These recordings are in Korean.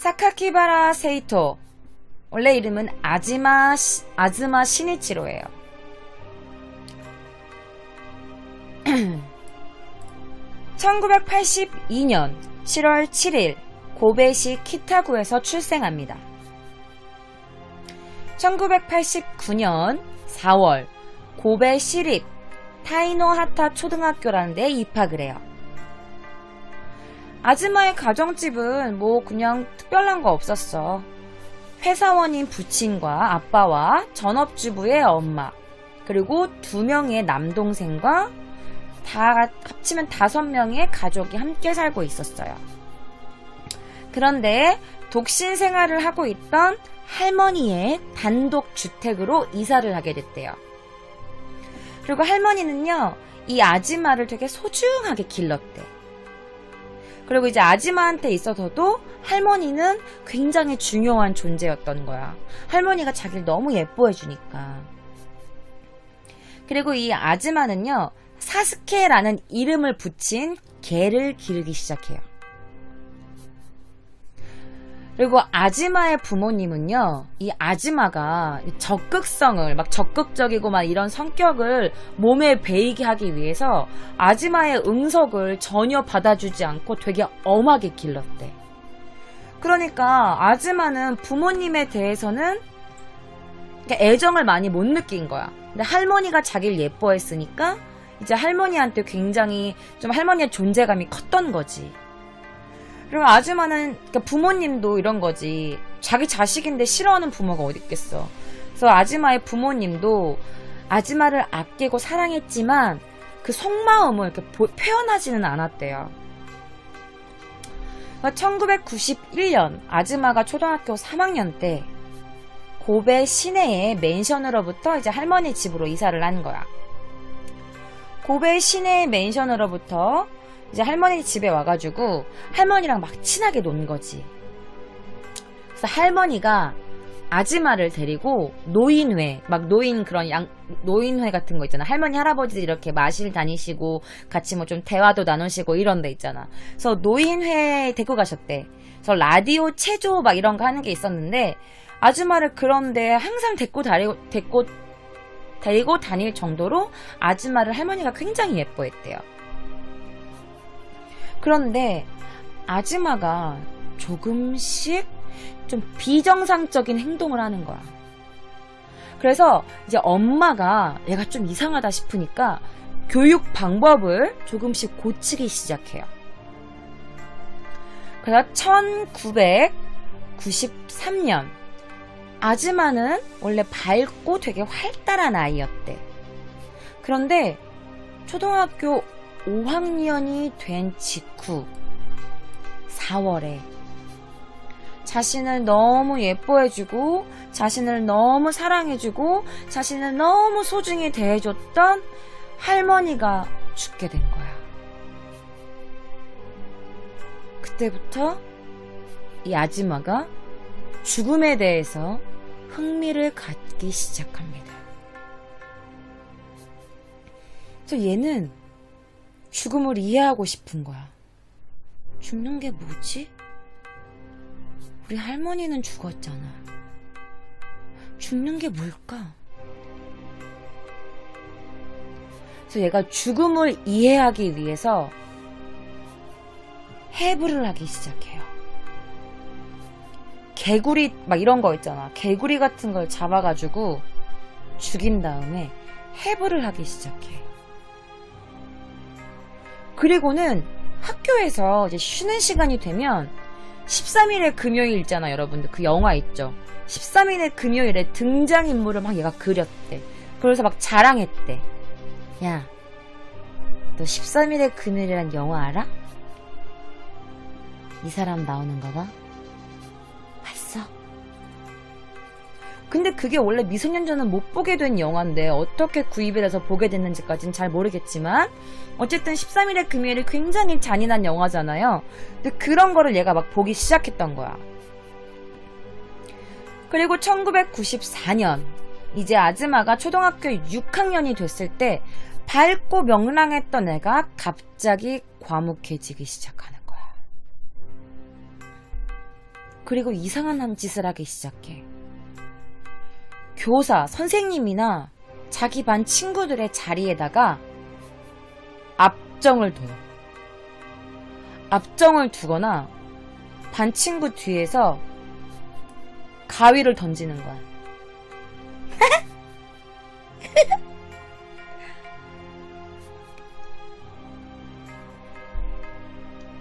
사카키바라 세이토, 원래 이름은 아즈마 시니치로예요. (1982년 7월 7일) 고베시 키타구에서 출생합니다. 1989년 4월 고베 시립 타이노하타 초등학교라는 데에 입학을 해요. 아즈마의 가정집은 뭐 그냥 특별한 거 없었어. 회사원인 부친과 아빠와 전업주부의 엄마, 그리고 2명의 남동생과 다 합치면 5명의 가족이 함께 살고 있었어요. 그런데 독신 생활을 하고 있던 할머니의 단독 주택으로 이사를 하게 됐대요. 그리고 할머니는요, 이 아즈마를 되게 소중하게 길렀대. 그리고 이제 아즈마한테 있어서도 할머니는 굉장히 중요한 존재였던 거야. 할머니가 자기를 너무 예뻐해 주니까. 그리고 이 아즈마는요, 사스케라는 이름을 붙인 개를 기르기 시작해요. 그리고 아즈마의 부모님은요, 이 아즈마가 적극성을, 막 적극적이고 막 이런 성격을 몸에 배이게 하기 위해서 아즈마의 응석을 전혀 받아주지 않고 되게 엄하게 길렀대. 그러니까 아즈마는 부모님에 대해서는 애정을 많이 못 느낀 거야. 근데 할머니가 자기를 예뻐했으니까 이제 할머니한테 굉장히 좀 할머니의 존재감이 컸던 거지. 그리고 아즈마는, 그러니까 부모님도 이런 거지. 자기 자식인데 싫어하는 부모가 어디 있겠어. 그래서 아즈마의 부모님도 아즈마를 아끼고 사랑했지만 그 속마음을 이렇게 표현하지는 않았대요. 그러니까 1991년 아즈마가 초등학교 3학년 때 고베 시내의 맨션으로부터 이제 할머니 집으로 이사를 한 거야. 고베 시내의 맨션으로부터 이제 할머니 집에 와가지고 할머니랑 막 친하게 논 거지. 그래서 할머니가 아즈마를 데리고 노인회, 막 노인회 같은 거 있잖아. 할머니, 할아버지들 이렇게 마실 다니시고 같이 뭐 좀 대화도 나누시고 이런 데 있잖아. 그래서 노인회에 데리고 가셨대. 그래서 라디오 체조 막 이런 거 하는 게 있었는데 아즈마를 그런데 항상 데리고 다닐 정도로 아즈마를 할머니가 굉장히 예뻐했대요. 그런데 아즈마가 조금씩 좀 비정상적인 행동을 하는 거야. 그래서 이제 엄마가 얘가 좀 이상하다 싶으니까 교육 방법을 조금씩 고치기 시작해요. 그래서 1993년 아즈마는 원래 밝고 되게 활달한 아이였대. 그런데 초등학교 5학년이 된 직후 4월에 자신을 너무 예뻐해주고 자신을 너무 사랑해주고 자신을 너무 소중히 대해줬던 할머니가 죽게 된 거야. 그때부터 이 아즈마가 죽음에 대해서 흥미를 갖기 시작합니다. 그래서 얘는 죽음을 이해하고 싶은 거야. 죽는 게 뭐지? 우리 할머니는 죽었잖아. 죽는 게 뭘까? 그래서 얘가 죽음을 이해하기 위해서 해부를 하기 시작해요. 개구리 막 이런 거 있잖아. 개구리 같은 걸 잡아가지고 죽인 다음에 해부를 하기 시작해. 그리고는 학교에서 이제 쉬는 시간이 되면 13일의 금요일 있잖아, 여러분들. 그 영화 있죠. 13일의 금요일에 등장인물을 막 얘가 그렸대. 그래서 막 자랑했대. 야, 너 13일의 금요일이란 영화 알아? 이 사람 나오는 거 봐. 봤어? 근데 그게 원래 미소년자는 못 보게 된 영화인데 어떻게 구입이 돼서 보게 됐는지까지는 잘 모르겠지만 어쨌든 13일의 금요일이 굉장히 잔인한 영화잖아요. 근데 그런 거를 얘가 막 보기 시작했던 거야. 그리고 1994년 이제 아즈마가 초등학교 6학년이 됐을 때 밝고 명랑했던 애가 갑자기 과묵해지기 시작하는 거야. 그리고 이상한 짓을 하기 시작해. 교사, 선생님이나 자기 반 친구들의 자리에다가 압정을 둬요. 압정을 두거나 반 친구 뒤에서 가위를 던지는 거야.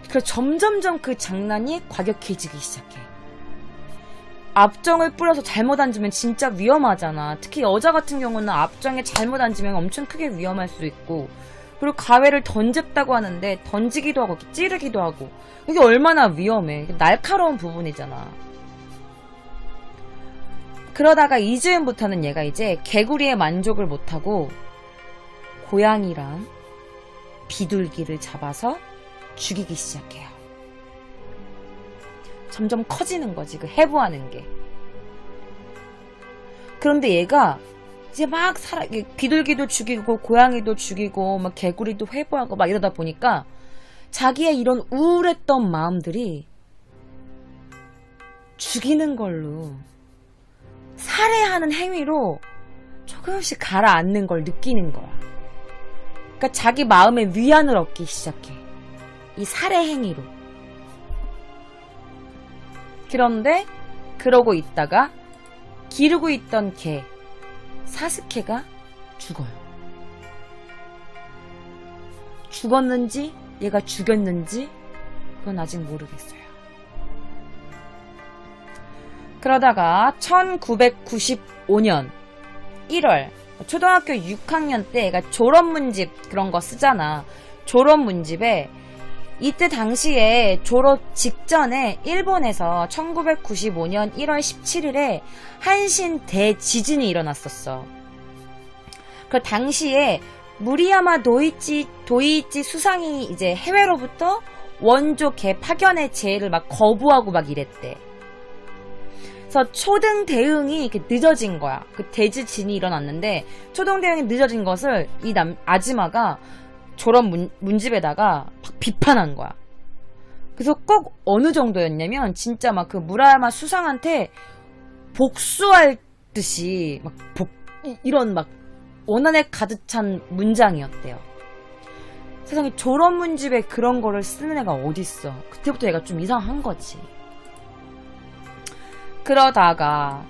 그래서 점점점 그 장난이 과격해지기 시작해. 압정을 뿌려서 잘못 앉으면 진짜 위험하잖아. 특히 여자 같은 경우는 압정에 잘못 앉으면 엄청 크게 위험할 수도 있고, 그리고 가위를 던졌다고 하는데 던지기도 하고 찌르기도 하고, 이게 얼마나 위험해. 날카로운 부분이잖아. 그러다가 이즈음부터는 얘가 이제 개구리의 만족을 못하고 고양이랑 비둘기를 잡아서 죽이기 시작해요. 점점 커지는 거지, 그 해부하는 게. 그런데 얘가 이제 막 비둘기도 죽이고 고양이도 죽이고 막 개구리도 해부하고 막 이러다 보니까 자기의 이런 우울했던 마음들이 죽이는 걸로, 살해하는 행위로 조금씩 가라앉는 걸 느끼는 거야. 그러니까 자기 마음의 위안을 얻기 시작해. 이 살해 행위로. 그런데 그러고 있다가 기르고 있던 개 사스케가 죽어요. 죽었는지 얘가 죽였는지 그건 아직 모르겠어요. 그러다가 1995년 1월 초등학교 6학년 때 얘가 졸업문집 그런 거 쓰잖아. 졸업문집에 이때 당시에 졸업 직전에 일본에서 1995년 1월 17일에 한신 대지진이 일어났었어. 그 당시에 무리야마 도이치 수상이 이제 해외로부터 원조 개 파견의 제의를 막 거부하고 막 이랬대. 그래서 초등 대응이 이렇게 늦어진 거야. 그 대지진이 일어났는데 초등 대응이 늦어진 것을 이 아줌마가 졸업 문집에다가 막 비판한 거야. 그래서 꼭 어느 정도였냐면 진짜 막 그 무라야마 수상한테 복수할 듯이 막 이런 막 원한에 가득 찬 문장이었대요. 세상에 졸업 문집에 그런 거를 쓰는 애가 어딨어. 그때부터 얘가 좀 이상한 거지. 그러다가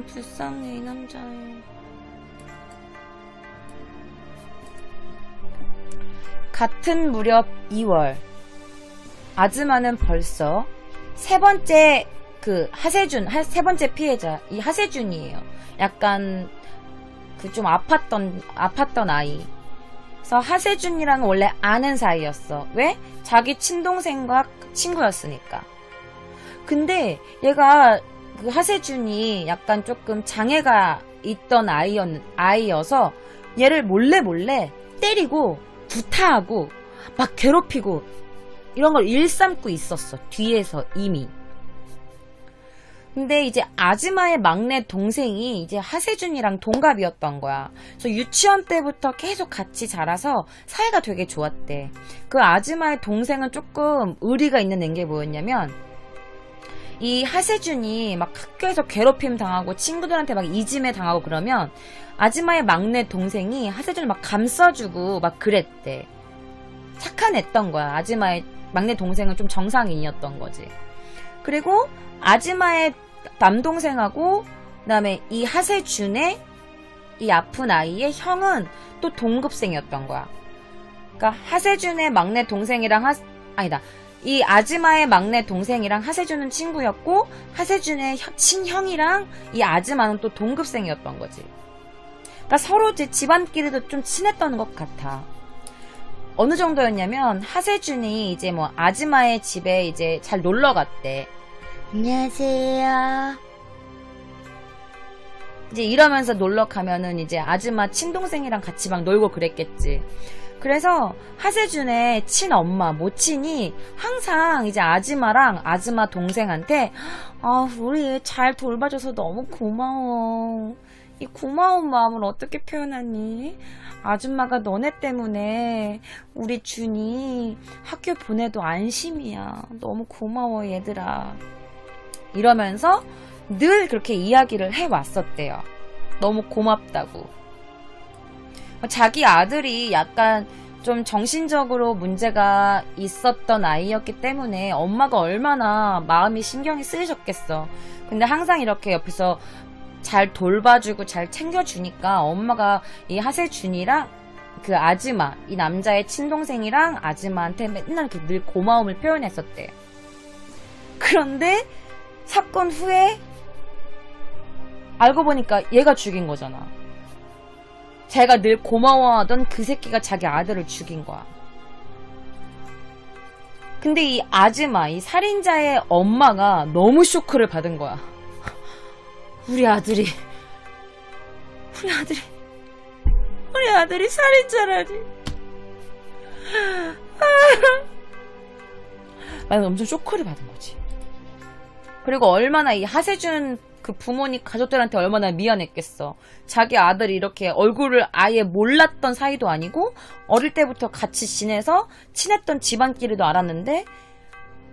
불쌍해 이 남자. 같은 무렵 2월 아즈마는 벌써 세 번째 세 번째 피해자 이 하세준이에요. 약간 그 좀 아팠던 아이. 그래서 하세준이랑은 원래 아는 사이였어. 왜? 자기 친동생과 친구였으니까. 근데 얘가 그 하세준이 약간 조금 장애가 있던 아이여서 얘를 몰래 때리고 구타하고 막 괴롭히고 이런 걸 일삼고 있었어. 뒤에서 이미. 근데 이제 아즈마의 막내 동생이 이제 하세준이랑 동갑이었던 거야. 그래서 유치원 때부터 계속 같이 자라서 사이가 되게 좋았대. 그 아즈마의 동생은 조금 의리가 있는 게 뭐였냐면 이 하세준이 막 학교에서 괴롭힘 당하고 친구들한테 막 이짐에 당하고 그러면 아즈마의 막내 동생이 하세준을 막 감싸주고 막 그랬대. 착한 애였던 거야. 아즈마의 막내 동생은 좀 정상인이었던 거지. 그리고 아즈마의 남동생하고 그다음에 이 하세준의 이 아픈 아이의 형은 또 동급생이었던 거야. 그러니까 하세준의 막내 동생이랑 이 아즈마의 막내 동생이랑 하세준은 친구였고 하세준의 친형이랑 이 아즈마는 또 동급생이었던 거지. 그러니까 서로 제 집안끼리도 좀 친했던 것 같아. 어느 정도였냐면 하세준이 이제 뭐 아즈마의 집에 이제 잘 놀러 갔대. 안녕하세요. 이제 이러면서 놀러 가면은 이제 아즈마 친동생이랑 같이 막 놀고 그랬겠지. 그래서 하세준의 친엄마, 모친이 항상 이제 아즈마랑 아즈마 동생한테 우리 잘 돌봐줘서 너무 고마워. 이 고마운 마음을 어떻게 표현하니? 아줌마가 너네 때문에 우리 준이 학교 보내도 안심이야. 너무 고마워 얘들아. 이러면서 늘 그렇게 이야기를 해왔었대요. 너무 고맙다고. 자기 아들이 약간 좀 정신적으로 문제가 있었던 아이였기 때문에 엄마가 얼마나 마음이 신경이 쓰이셨겠어. 근데 항상 이렇게 옆에서 잘 돌봐주고 잘 챙겨주니까 엄마가 이 하세준이랑 그 아즈마, 이 남자의 친동생이랑 아즈마한테 맨날 이렇게 늘 고마움을 표현했었대. 그런데 사건 후에 알고 보니까 얘가 죽인 거잖아. 자기가 늘 고마워하던 그 새끼가 자기 아들을 죽인 거야. 근데 이 아즈마, 이 살인자의 엄마가 너무 쇼크를 받은 거야. 우리 아들이 살인자라니. 나는 엄청 쇼크를 받은 거지. 그리고 얼마나 이 하세준 그 부모님 가족들한테 얼마나 미안했겠어. 자기 아들이 이렇게 얼굴을 아예 몰랐던 사이도 아니고 어릴 때부터 같이 지내서 친했던 집안끼리도 알았는데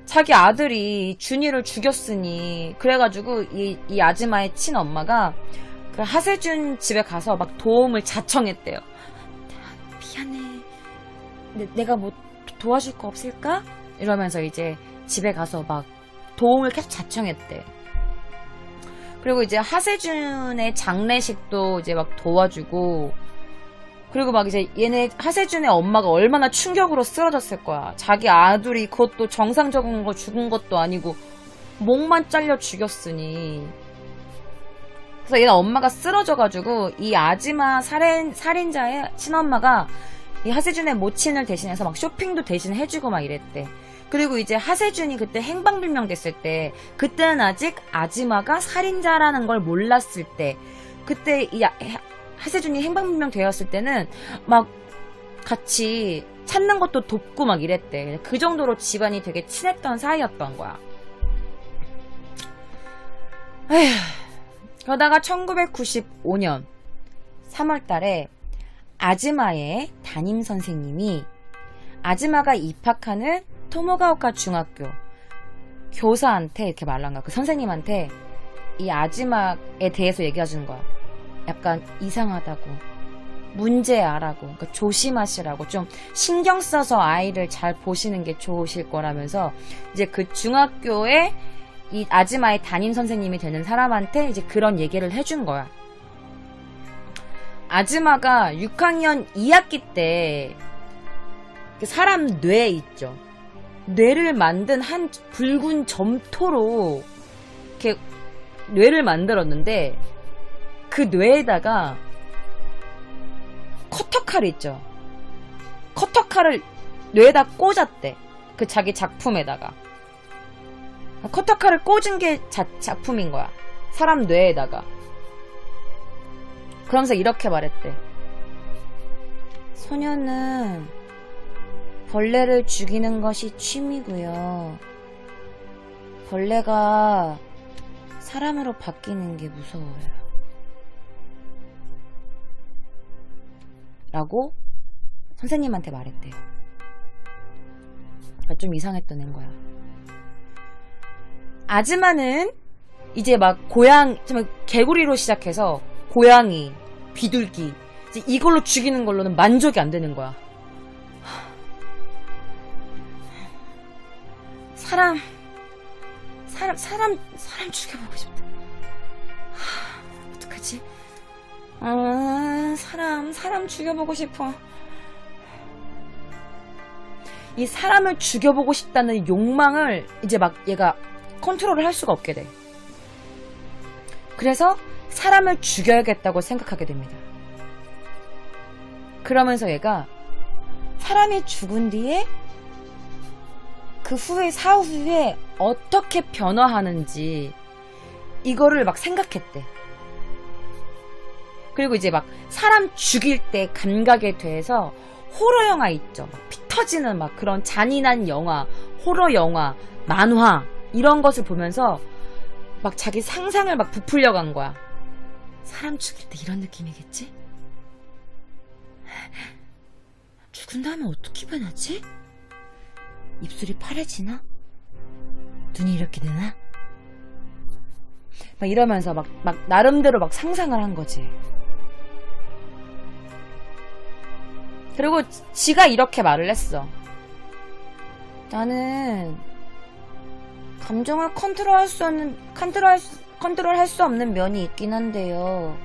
자기 아들이 준이를 죽였으니 그래가지고 이 아즈마의 친엄마가 그 하세준 집에 가서 막 도움을 자청했대요. 미안해. 내가 뭐 도와줄 거 없을까? 이러면서 이제 집에 가서 막 도움을 계속 자청했대. 그리고 이제 하세준의 장례식도 이제 막 도와주고, 그리고 막 이제 얘네 하세준의 엄마가 얼마나 충격으로 쓰러졌을 거야. 자기 아들이 그것도 정상적인 거 죽은 것도 아니고 목만 잘려 죽였으니. 그래서 얘네 엄마가 쓰러져가지고 이 아즈마 살인자의 친엄마가 이 하세준의 모친을 대신해서 막 쇼핑도 대신 해주고 막 이랬대. 그리고 이제 하세준이 그때 행방불명 됐을 때, 그때는 아직 아즈마가 살인자라는 걸 몰랐을 때, 그때 이 하세준이 행방불명 되었을 때는 막 같이 찾는 것도 돕고 막 이랬대. 그 정도로 집안이 되게 친했던 사이였던 거야. 에휴. 그러다가 1995년 3월 달에 아즈마의 담임 선생님이 아즈마가 입학하는 토모가오카 중학교 교사한테 이렇게 말한 거야. 그 선생님한테 이 아즈마에 대해서 얘기해주는 거야. 약간 이상하다고, 문제아라고, 그러니까 조심하시라고, 좀 신경 써서 아이를 잘 보시는 게 좋으실 거라면서 이제 그 중학교에 이 아즈마의 담임 선생님이 되는 사람한테 이제 그런 얘기를 해준 거야. 아즈마가 6학년 2학기 때 사람 뇌 있죠. 뇌를 만든 한 붉은 점토로 이렇게 뇌를 만들었는데 그 뇌에다가 커터칼 있죠. 커터칼을 뇌에다 꽂았대. 그 자기 작품에다가. 커터칼을 꽂은 게 작품인 거야. 사람 뇌에다가. 그러면서 이렇게 말했대. 소녀는 벌레를 죽이는 것이 취미고요. 벌레가 사람으로 바뀌는 게 무서워요. 라고 선생님한테 말했대요. 그러니까 좀 이상했던 애인 거야. 아즈마는 이제 막 좀 개구리로 시작해서 고양이, 비둘기 이제 이걸로 죽이는 걸로는 만족이 안 되는 거야. 사람 죽여보고 싶다. 어떡하지? 사람 죽여보고 싶어. 이 사람을 죽여보고 싶다는 욕망을 이제 막 얘가 컨트롤을 할 수가 없게 돼. 그래서 사람을 죽여야겠다고 생각하게 됩니다. 그러면서 얘가 사람이 죽은 뒤에 그 후에 사후에 어떻게 변화하는지 이거를 막 생각했대. 그리고 이제 막 사람 죽일 때 감각에 대해서 호러 영화 있죠. 막 피 터지는 막 그런 잔인한 영화, 호러 영화, 만화 이런 것을 보면서 막 자기 상상을 막 부풀려 간 거야. 사람 죽일 때 이런 느낌이겠지? 죽은 다음에 어떻게 변하지? 입술이 파래지나? 눈이 이렇게 되나? 막 이러면서 막 나름대로 막 상상을 한 거지. 그리고 지가 이렇게 말을 했어. 나는 감정을 컨트롤할 수 없는 면이 있긴 한데요.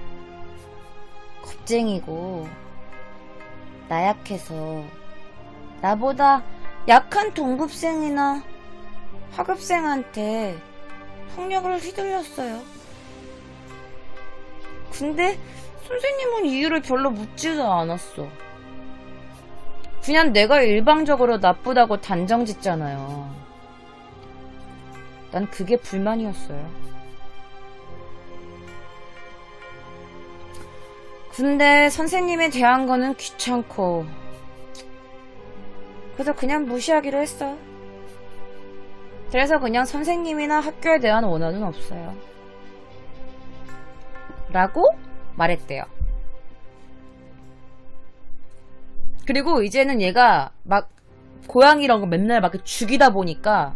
겁쟁이고 나약해서 나보다 약한 동급생이나 하급생한테 폭력을 휘둘렸어요. 근데 선생님은 이유를 별로 묻지도 않았어. 그냥 내가 일방적으로 나쁘다고 단정 짓잖아요. 난 그게 불만이었어요. 근데 선생님에 대한 거는 귀찮고 그래서 그냥 무시하기로 했어. 그래서 그냥 선생님이나 학교에 대한 원한은 없어요. 라고 말했대요. 그리고 이제는 얘가 막 고양이라고 맨날 막 죽이다 보니까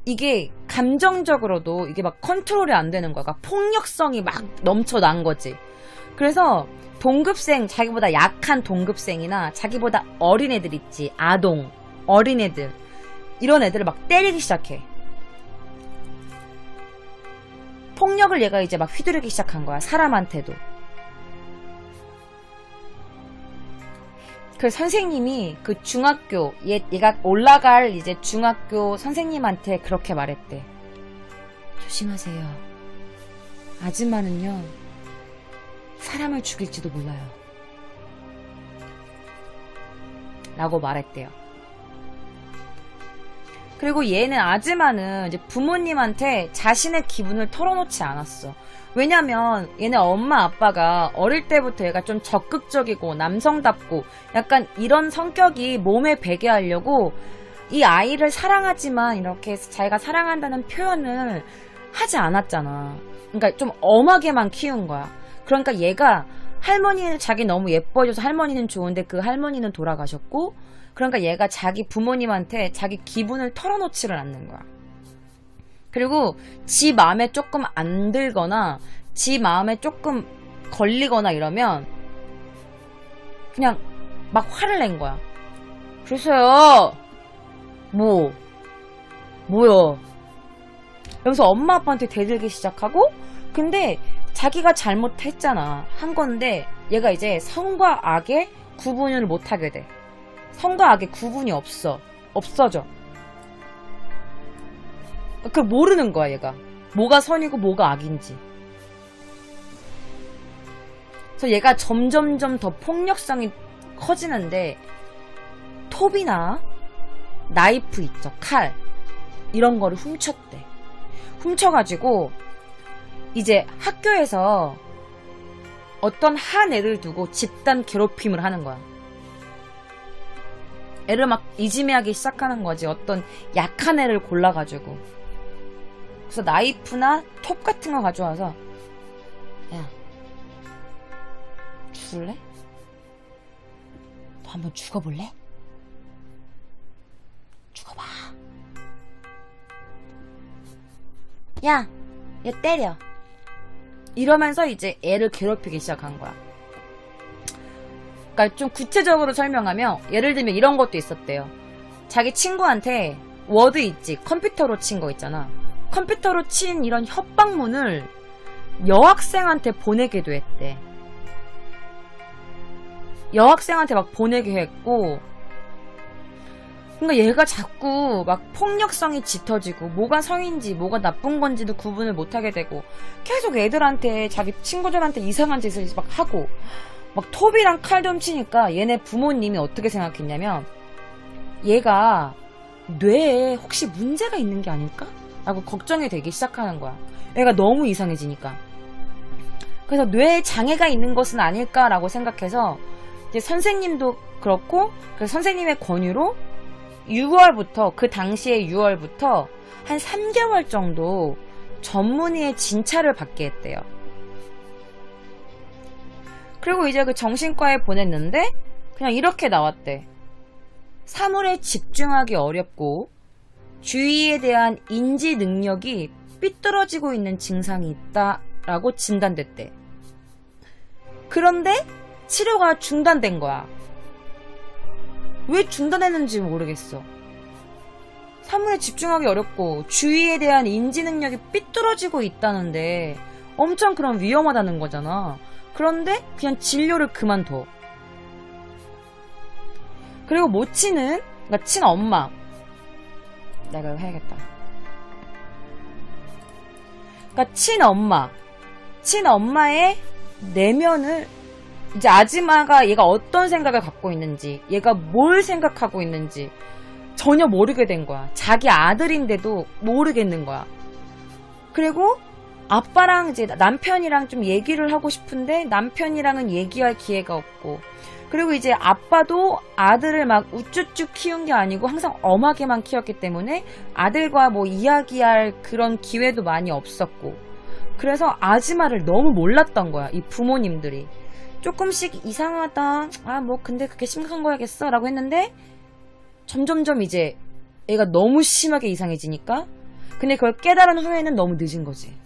이게 감정적으로도 이게 막 컨트롤이 안 되는 거야. 그러니까 폭력성이 막 넘쳐난 거지. 그래서 동급생, 자기보다 약한 동급생이나 자기보다 어린 애들 있지. 아동, 어린애들. 이런 애들을 막 때리기 시작해. 폭력을 얘가 이제 막 휘두르기 시작한 거야. 사람한테도. 그 선생님이 그 중학교, 얘가 올라갈 이제 중학교 선생님한테 그렇게 말했대. 조심하세요. 아줌마는요, 사람을 죽일지도 몰라요. 라고 말했대요. 그리고 얘는 아줌마는 이제 부모님한테 자신의 기분을 털어놓지 않았어. 왜냐면 얘네 엄마 아빠가 어릴 때부터 얘가 좀 적극적이고 남성답고 약간 이런 성격이 몸에 배게 하려고 이 아이를 사랑하지만 이렇게 자기가 사랑한다는 표현을 하지 않았잖아. 그러니까 좀 엄하게만 키운 거야. 그러니까 얘가 할머니는 자기 너무 예뻐해줘서 할머니는 좋은데 그 할머니는 돌아가셨고, 그러니까 얘가 자기 부모님한테 자기 기분을 털어놓지를 않는 거야. 그리고 지 마음에 조금 안 들거나 지 마음에 조금 걸리거나 이러면 그냥 막 화를 낸 거야. 그래서요. 뭐요? 여기서 엄마 아빠한테 대들기 시작하고, 근데 자기가 잘못했잖아. 한 건데 얘가 이제 성과 악의 구분을 못하게 돼. 성과 악의 구분이 없어져. 그걸 모르는 거야, 얘가. 뭐가 선이고 뭐가 악인지. 그래서 얘가 점점점 더 폭력성이 커지는데, 톱이나 나이프 있죠, 칼. 이런 거를 훔쳤대. 훔쳐가지고 이제 학교에서 어떤 한 애를 두고 집단 괴롭힘을 하는 거야. 애를 막 이지매하기 시작하는 거지. 어떤 약한 애를 골라가지고. 그래서 나이프나 톱 같은 거 가져와서, 야, 죽을래? 너 한번 죽어볼래? 죽어봐. 야, 얘 때려. 이러면서 이제 애를 괴롭히기 시작한 거야. 그러니까 좀 구체적으로 설명하면, 예를 들면 이런 것도 있었대요. 자기 친구한테 워드 있지, 컴퓨터로 친 거 있잖아. 컴퓨터로 친 이런 협박문을 여학생한테 보내기도 했대. 여학생한테 막 보내게 했고, 그러니까 얘가 자꾸 막 폭력성이 짙어지고 뭐가 성인지 뭐가 나쁜 건지도 구분을 못하게 되고, 계속 애들한테, 자기 친구들한테 이상한 짓을 막 하고, 막 톱이랑 칼도 훔치니까 얘네 부모님이 어떻게 생각했냐면, 얘가 뇌에 혹시 문제가 있는 게 아닐까? 라고 걱정이 되기 시작하는 거야. 얘가 너무 이상해지니까. 그래서 뇌에 장애가 있는 것은 아닐까라고 생각해서 이제 선생님도 그렇고, 그래서 선생님의 권유로 6월부터, 그 당시에 6월부터 한 3개월 정도 전문의의 진찰을 받게 했대요. 그리고 이제 그 정신과에 보냈는데 그냥 이렇게 나왔대. 사물에 집중하기 어렵고 주위에 대한 인지 능력이 삐뚤어지고 있는 증상이 있다라고 진단됐대. 그런데 치료가 중단된 거야. 왜 중단했는지 모르겠어. 사물에 집중하기 어렵고 주위에 대한 인지 능력이 삐뚤어지고 있다는데 엄청 그럼 위험하다는 거잖아. 그런데 그냥 진료를 그만둬. 그리고 모치는, 그러니까 친엄마. 내가 이거 해야겠다. 그러니까 친엄마의 내면을 이제 아지마가 얘가 어떤 생각을 갖고 있는지, 얘가 뭘 생각하고 있는지 전혀 모르게 된 거야. 자기 아들인데도 모르겠는 거야. 그리고 아빠랑 이제 남편이랑 좀 얘기를 하고 싶은데 남편이랑은 얘기할 기회가 없고, 그리고 이제 아빠도 아들을 막 우쭈쭈 키운 게 아니고 항상 엄하게만 키웠기 때문에 아들과 뭐 이야기할 그런 기회도 많이 없었고, 그래서 아지마를 너무 몰랐던 거야. 이 부모님들이 조금씩 이상하다, 아 뭐 근데 그게 심각한 거야겠어 라고 했는데 점점점 이제 애가 너무 심하게 이상해지니까, 근데 그걸 깨달은 후에는 너무 늦은 거지.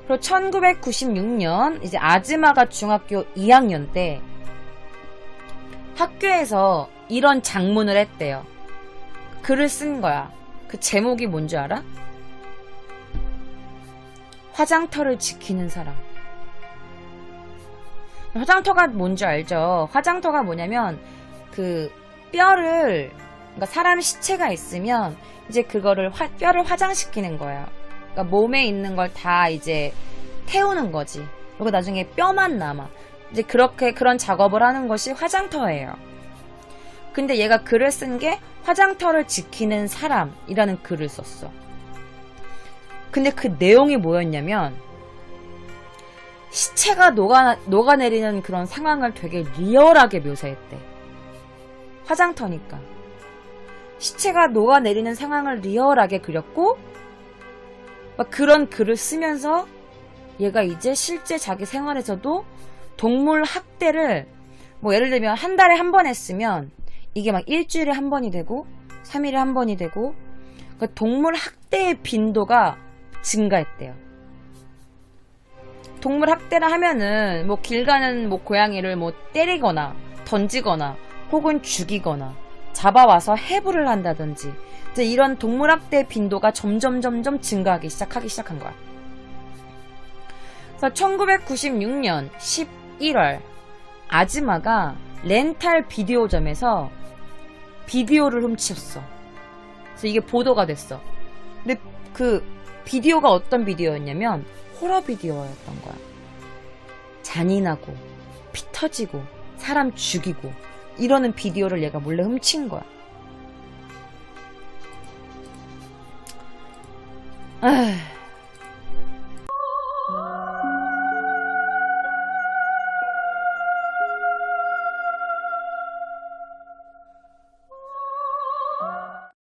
그리고 1996년 이제 아즈마가 중학교 2학년 때 학교에서 이런 장문을 했대요. 글을 쓴 거야. 그 제목이 뭔지 알아? 화장터를 지키는 사람. 화장터가 뭔지 알죠? 화장터가 뭐냐면 그 뼈를, 그러니까 사람 시체가 있으면 이제 그거를 뼈를 화장시키는 거예요. 그러니까 몸에 있는 걸 다 이제 태우는 거지. 그리고 나중에 뼈만 남아. 이제 그런 작업을 하는 것이 화장터예요. 근데 얘가 글을 쓴 게 화장터를 지키는 사람이라는 글을 썼어. 근데 그 내용이 뭐였냐면 시체가 녹아내리는 그런 상황을 되게 리얼하게 묘사했대. 화장터니까. 시체가 녹아내리는 상황을 리얼하게 그렸고, 막 그런 글을 쓰면서 얘가 이제 실제 자기 생활에서도 동물 학대를 뭐 예를 들면 한 달에 한 번 했으면 이게 막 일주일에 한 번이 되고 3일에 한 번이 되고, 그 동물 학대의 빈도가 증가했대요. 동물 학대를 하면은 뭐 길 가는 뭐 고양이를 뭐 때리거나 던지거나 혹은 죽이거나 잡아와서 해부를 한다든지, 이제 이런 동물 학대 빈도가 점점 증가하기 시작한 거야. 그래서 1996년 11월 아즈마가 렌탈 비디오점에서 비디오를 훔쳤어. 그래서 이게 보도가 됐어. 근데 그 비디오가 어떤 비디오였냐면 호러 비디오였던 거야. 잔인하고 피 터지고 사람 죽이고 이러는 비디오를 얘가 몰래 훔친 거야.